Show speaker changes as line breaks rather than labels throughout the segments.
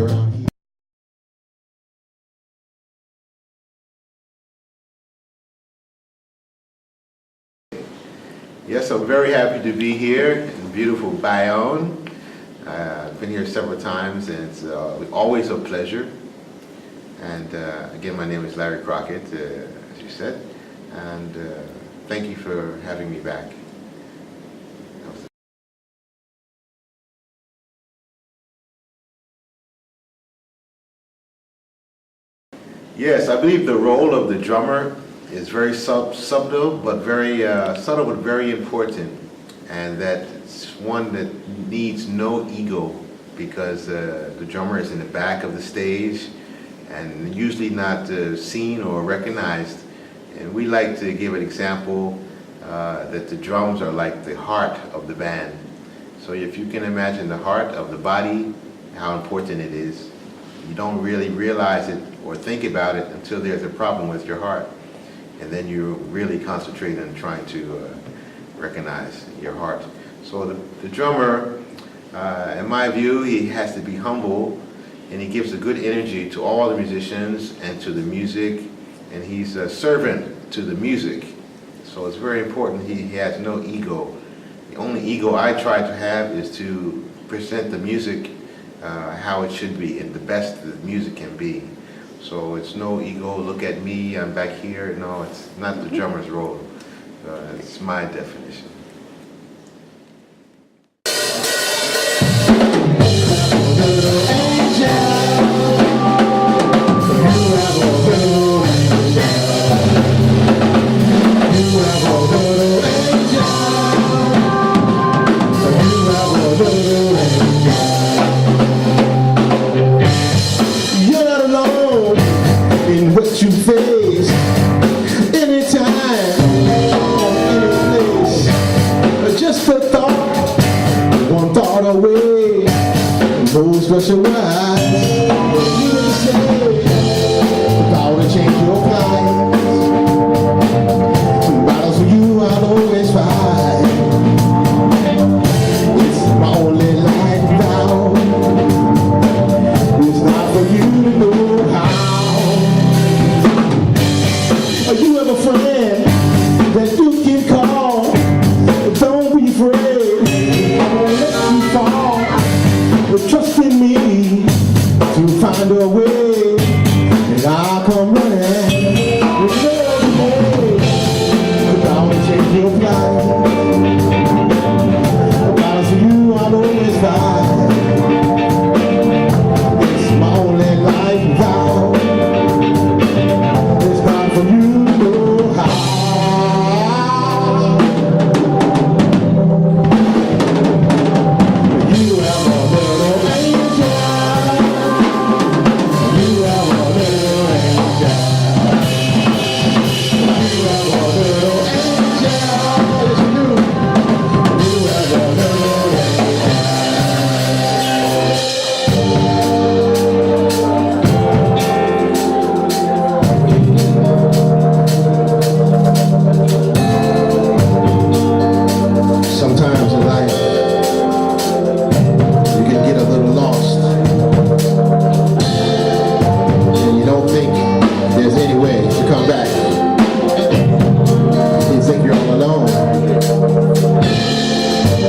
around here.
Yes, I'm very happy to be here in beautiful Bayonne. I've been here several times, and it's always a pleasure. And again, my name is Larry Crockett, as you said, and thank you for having me back. Yes, I believe the role of the drummer is very subtle, but very subtle, but very important, and that it's one that needs no ego, because the drummer is in the back of the stage and usually not seen or recognized. And we like to give an example that the drums are like the heart of the band. So if you can imagine the heart of the body, how important it is, you don't really realize it or think about it until there's a problem with your heart. And then you really concentrate on trying to recognize your heart. So the drummer, in my view, he has to be humble, and he gives a good energy to all the musicians and to the music, and he's a servant to the music. So it's very important he has no ego. The only ego I try to have is to present the music how it should be, and the best that music can be. So it's no ego, look at me, I'm back here. No, it's not the drummer's role. It's my definition.
What you face anytime, any place, just a thought, one thought away, no special wise. You didn't say the power to change your plans. Battles for you I'll always fight. It's my only life now. It's not for you to know how. You have a friend that you can call. Don't be afraid, I won't let you fall. But trust in me to find a way, and I'll come running with every day. Cause I will change your life. The battles for you I'll always fight. It's my only life vow. It's not for you. Sometimes in life, you can get a little lost, and you don't think there's any way to come back. You think you're all alone.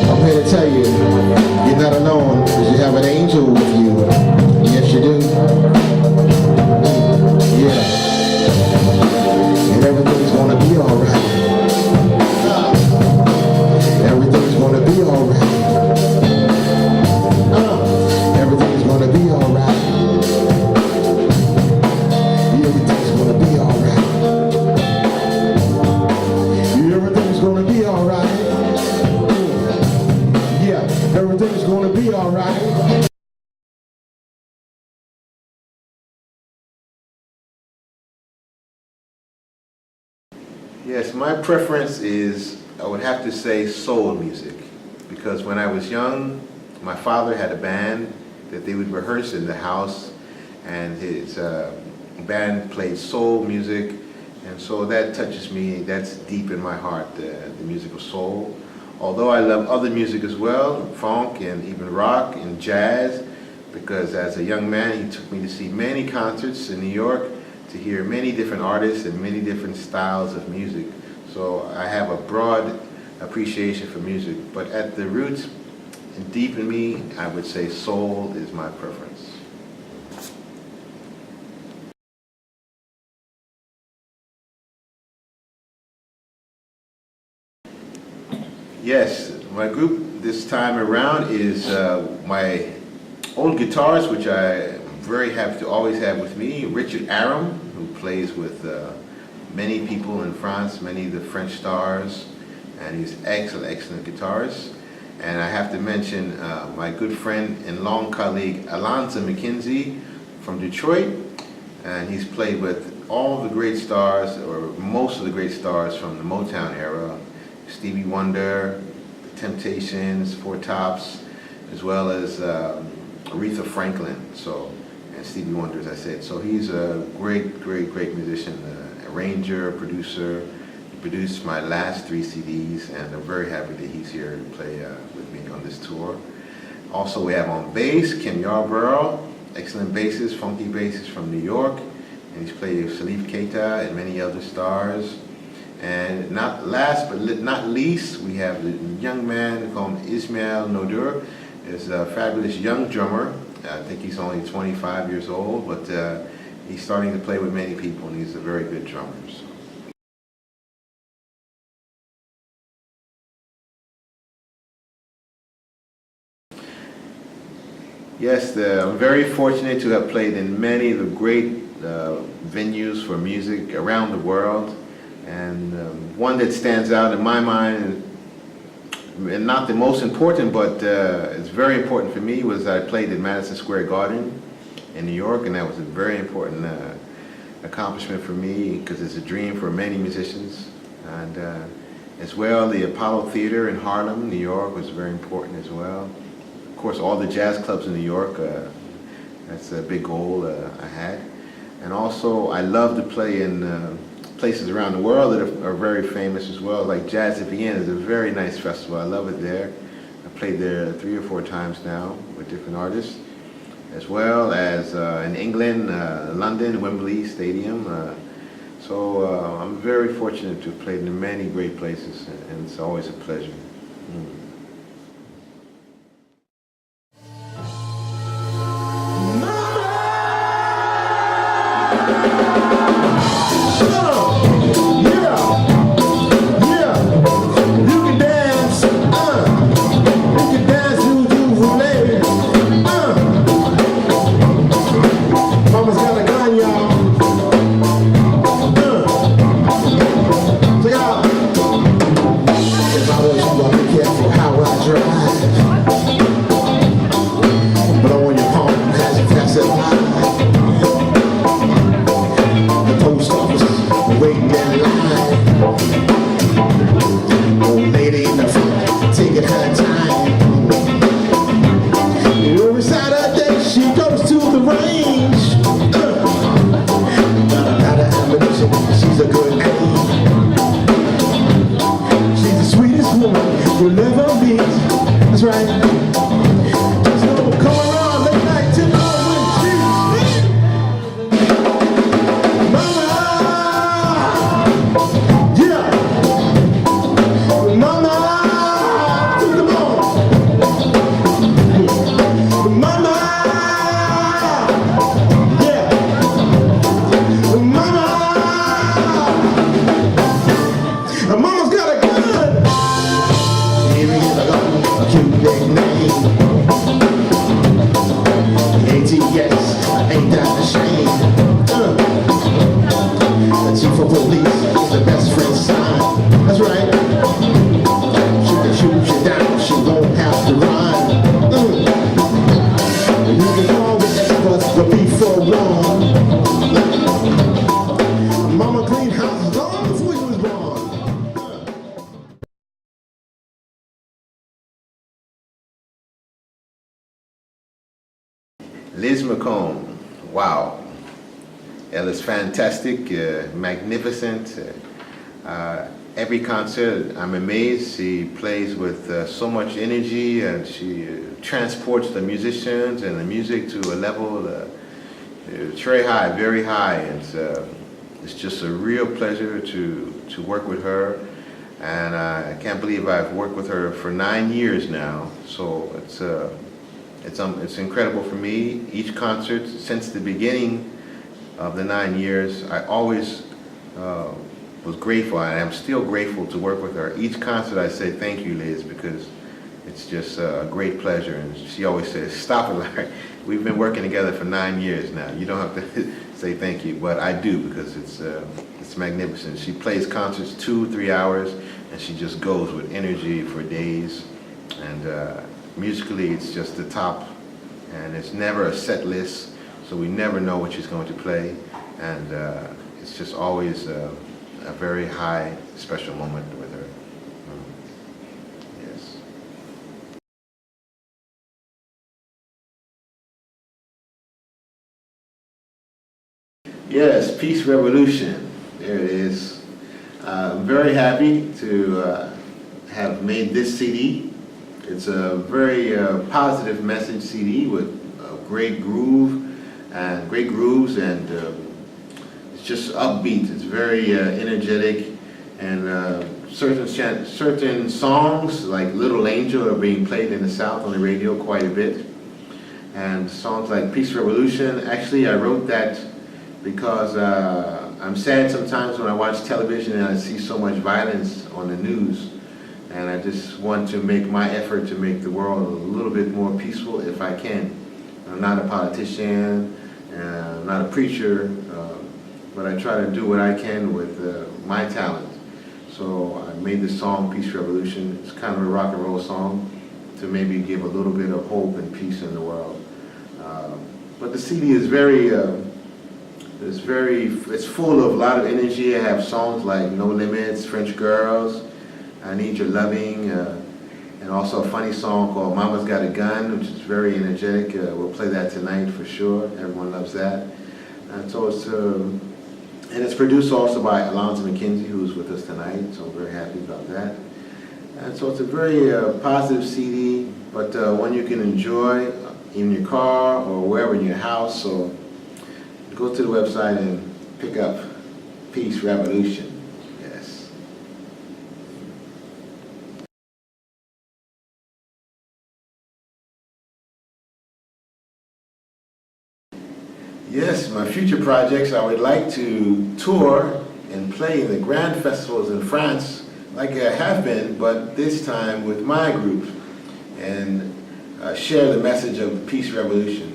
I'm here to tell you, you're not alone, because you have an angel with you. Yes, you do. Yeah. And everything's gonna be alright. Everything's gonna be alright. Everything's gonna be alright. Everything's gonna be alright. Everything's gonna be alright. Yeah, everything's gonna be alright.
Yes, my preference is, I would have to say, soul music, because when I was young, my father had a band that they would rehearse in the house, and his band played soul music, and so that touches me. That's deep in my heart, the music of soul. Although I love other music as well, funk and even rock and jazz, because as a young man, he took me to see many concerts in New York, to hear many different artists and many different styles of music. So I have a broad appreciation for music, but at the roots, and deep in me, I would say soul is my preference. Yes, my group this time around is my old guitarist, which I'm very happy to always have with me, Richard Aram, who plays with many people in France, many of the French stars, and he's excellent, excellent guitarist. And I have to mention my good friend and long colleague, Alonzo McKenzie from Detroit, and he's played with all the great stars, or most of the great stars from the Motown era, Stevie Wonder, The Temptations, Four Tops, as well as Aretha Franklin, and Stevie Wonder, as I said. So he's a great, great, great musician, arranger, producer. He produced my last 3 CDs, and I'm very happy that he's here to play with me on this tour. Also, we have on bass, Kim Yarborough, excellent bassist, funky bassist from New York, and he's played with Salif Keita and many other stars. And not last but not least, we have the young man called Ismail Nodur. He's a fabulous young drummer. I think he's only 25 years old, but he's starting to play with many people, and he's a very good drummer. So. Yes, I'm very fortunate to have played in many of the great venues for music around the world. And one that stands out in my mind, and not the most important, but it's very important for me, was I played at Madison Square Garden in New York, and that was a very important accomplishment for me, because it's a dream for many musicians. And as well, the Apollo Theater in Harlem, New York, was very important as well. Of course, all the jazz clubs in New York, that's a big goal I had. And also, I love to play in places around the world that are very famous as well, like Jazz at Vienna is a very nice festival. I love it there. I played there 3 or 4 times now with different artists, as well as in England, London, Wembley Stadium. So I'm very fortunate to have played in many great places, and it's always a pleasure. Liz McComb, wow. Elle is fantastic, magnificent. every concert, I'm amazed. She plays with so much energy, and she transports the musicians and the music to a level it's very high, very high. It's just a real pleasure to work with her, and I can't believe I've worked with her for 9 years now. So it's incredible for me. Each concert since the beginning of the 9 years, I always was grateful, and I'm still grateful to work with her. Each concert I say, thank you, Liz, because it's just a great pleasure. And she always says, stop it, Larry. We've been working together for 9 years now. You don't have to say thank you, but I do, because it's magnificent. She plays concerts 2-3 hours, and she just goes with energy for days. And musically, it's just the top, and it's never a set list, so we never know what she's going to play. And it's just always a very high, special moment with her. Yes. Yes, Peace Revolution. There it is. I'm very happy to have made this CD. It's a very positive message CD with great grooves, and it's just upbeat. It's very energetic, and certain songs like Little Angel are being played in the South on the radio quite a bit. And songs like Peace Revolution, actually I wrote that because I'm sad sometimes when I watch television and I see so much violence on the news. And I just want to make my effort to make the world a little bit more peaceful if I can. I'm not a politician, I'm not a preacher, but I try to do what I can with my talent. So I made this song, Peace Revolution. It's kind of a rock and roll song to maybe give a little bit of hope and peace in the world. But the CD is it's full of a lot of energy. I have songs like No Limits, French Girls, I Need Your Loving, and also a funny song called Mama's Got a Gun, which is very energetic. We'll play that tonight for sure. Everyone loves that. And so it's produced also by Alonzo McKenzie, who's with us tonight, so I'm very happy about that. And so it's a very positive CD, but one you can enjoy in your car or wherever in your house. So go to the website and pick up Peace Revolution. Yes. Yes, my future projects, I would like to tour and play in the grand festivals in France like I have been, but this time with my group, and share the message of the Peace Revolution.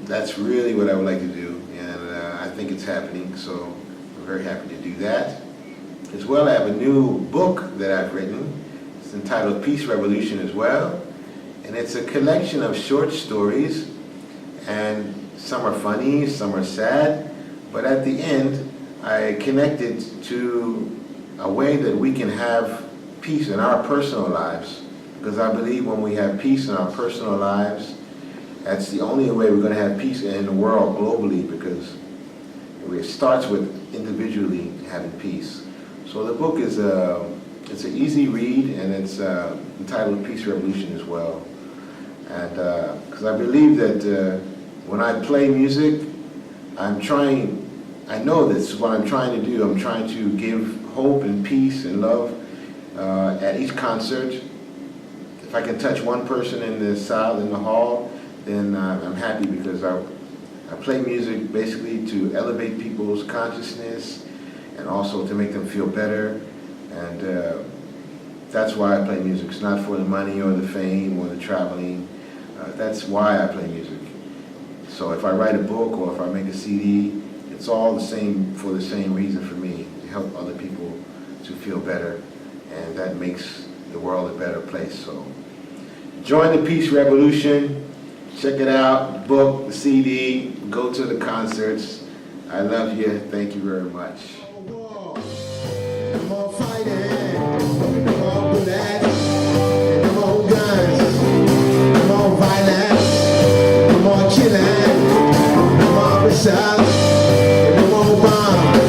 That's really what I would like to do, and I think it's happening, so I'm very happy to do that. As well, I have a new book that I've written. It's entitled Peace Revolution as well, and it's a collection of short stories, and some are funny, some are sad, but at the end, I connect it to a way that we can have peace in our personal lives, because I believe when we have peace in our personal lives, that's the only way we're going to have peace in the world globally, because it starts with individually having peace. So the book is it's an easy read, and it's entitled Peace Revolution as well. And because I believe that when I play music, I know that's what I'm trying to do. I'm trying to give hope and peace and love at each concert. If I can touch one person in the South, in the hall, then I'm happy, because I play music basically to elevate people's consciousness and also to make them feel better. And that's why I play music. It's not for the money or the fame or the traveling. That's why I play music. So if I write a book or if I make a CD, it's all the same, for the same reason for me, to help other people to feel better. And that makes the world a better place. So join the Peace Revolution. Check it out, the book, the CD, go to the concerts. I love you. Thank you very much.
No more fighting, no more bullets, no more guns, no more violence, no more killing, no more missiles, no more bombs.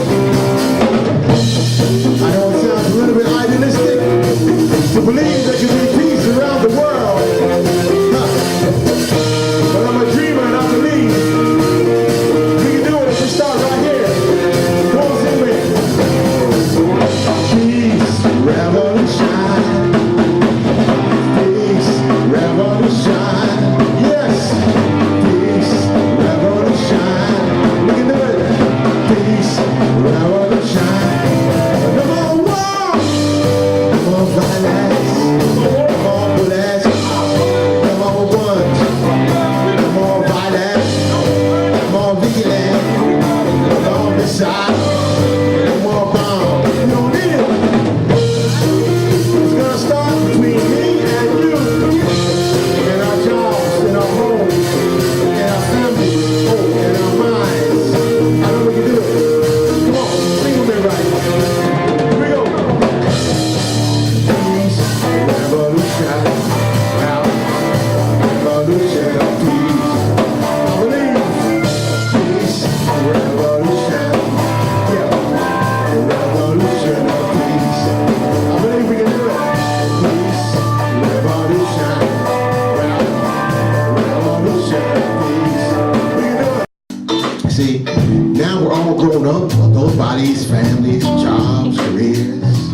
up those bodies, families, jobs, careers.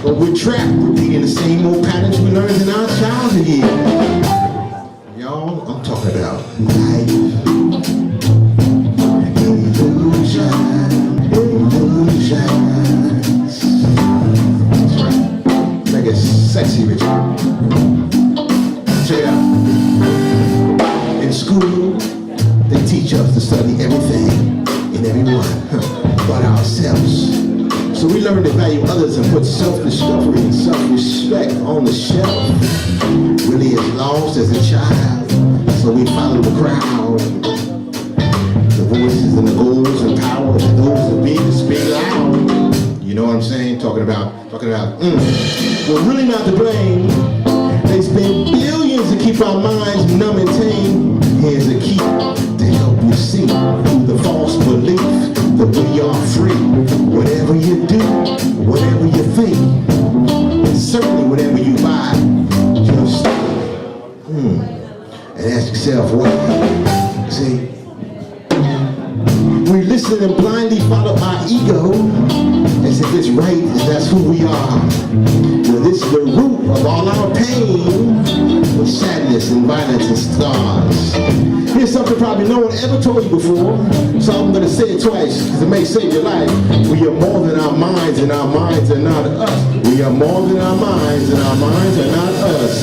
But we're trapped repeating the same old patterns we learned in our childhood years. Y'all, I'm talking about life. Illusions. That's right. Make it sexy, Richard. Check it out. In school, they teach us to study everything and everyone but ourselves. So we learn to value others and put self-discovery and self-respect on the shelf. Really as lost as a child, so we follow the crowd. The voices and the goals and powers and those that speak loud. You know what I'm saying? Talking about. We're really not to blame. They spend billions to keep our minds numb and tame. Here's a key to help you see through the false belief that we are free. Whatever you do, whatever you think, and certainly whatever you buy, just and ask yourself why. See, we listen and blindly follow our ego as if it's right and that's who we are. Well, this is the root of all our pain, with sadness and violence and scars. Here's something probably no one ever told you before, so I'm going to say it twice because it may save your life. We are more than our minds, and our minds are not us. We are more than our minds, and our minds are not us.